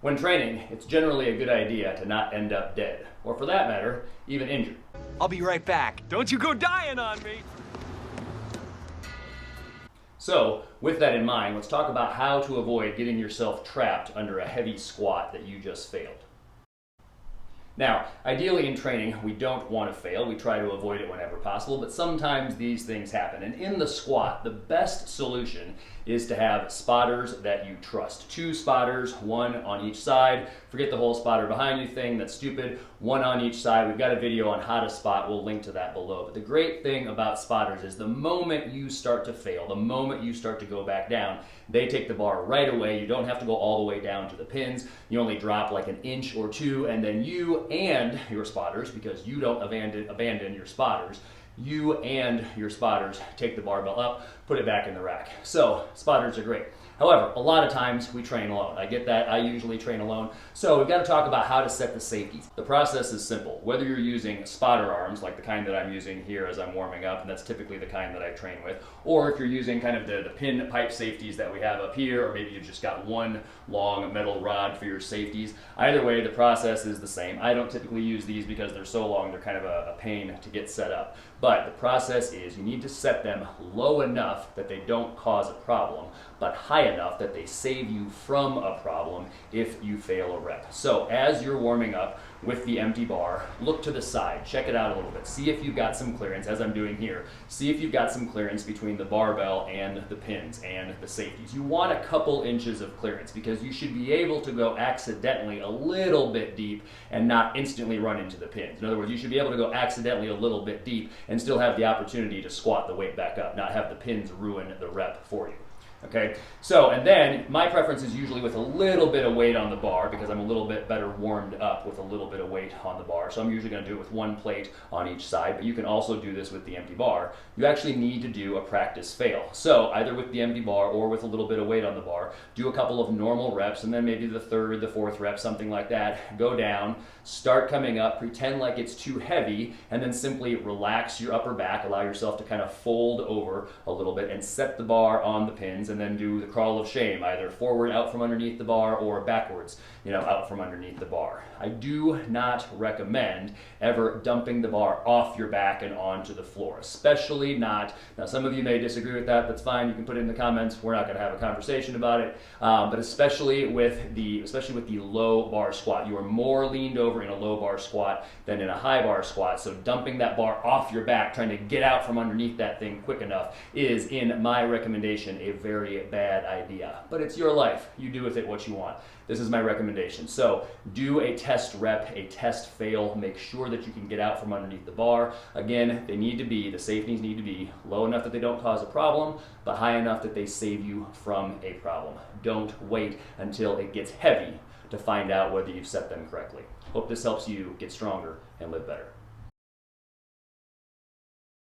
When training, it's generally a good idea to not end up dead, or for that matter, even injured. I'll be right back. Don't you go dying on me! So, with that in mind, let's talk about how to avoid getting yourself trapped under a heavy squat that you just failed. Now, ideally in training, we don't want to fail. We try to avoid it whenever possible, but sometimes these things happen. And in the squat, the best solution is to have spotters that you trust. 2 spotters, 1 on each side. Forget the whole spotter behind you thing, that's stupid. 1 on each side. We've got a video on how to spot. We'll link to that below. But the great thing about spotters is the moment you start to fail, the moment you start to go back down, they take the bar right away. You don't have to go all the way down to the pins. You only drop like an inch or 2, and then you and your spotters, because you don't abandon your spotters, you and your spotters take the barbell up, put it back in the rack. So spotters are great. However, a lot of times we train alone. I get that. I usually train alone. So we've got to talk about how to set the safeties. The process is simple. Whether you're using spotter arms, like the kind that I'm using here as I'm warming up, and that's typically the kind that I train with, or if you're using kind of the pin pipe safeties that we have up here, or maybe you've just got one long metal rod for your safeties. Either way, the process is the same. I don't typically use these because they're so long, they're kind of a pain to get set up. But the process is you need to set them low enough that they don't cause a problem, but high enough that they save you from a problem if you fail a rep. So as you're warming up with the empty bar, look to the side, check it out a little bit, see if you've got some clearance, as I'm doing here. See if you've got some clearance between the barbell and the pins and the safeties. You want a couple inches of clearance because you should be able to go accidentally a little bit deep and not instantly run into the pins. In other words, you should be able to go accidentally a little bit deep and still have the opportunity to squat the weight back up, not have the pins ruin the rep for you. Okay, so, and then my preference is usually with a little bit of weight on the bar because I'm a little bit better warmed up with a little bit of weight on the bar. So I'm usually going to do it with 1 plate on each side, but you can also do this with the empty bar. You actually need to do a practice fail. So either with the empty bar or with a little bit of weight on the bar, do a couple of normal reps, and then maybe the 3rd, the 4th rep, something like that. Go down, start coming up, pretend like it's too heavy, and then simply relax your upper back, allow yourself to kind of fold over a little bit and set the bar on the pins, and then do the crawl of shame, either forward out from underneath the bar or backwards, out from underneath the bar. I do not recommend ever dumping the bar off your back and onto the floor, especially not, now some of you may disagree with that, that's fine, you can put it in the comments, we're not going to have a conversation about it, but especially with the low bar squat, you are more leaned over in a low bar squat than in a high bar squat, so dumping that bar off your back, trying to get out from underneath that thing quick enough is, in my recommendation, a very bad idea. But it's your life. You do with it what you want. This is my recommendation. So do a test rep, a test fail. Make sure that you can get out from underneath the bar. Again, the safeties need to be low enough that they don't cause a problem, but high enough that they save you from a problem. Don't wait until it gets heavy to find out whether you've set them correctly. Hope this helps you get stronger and live better.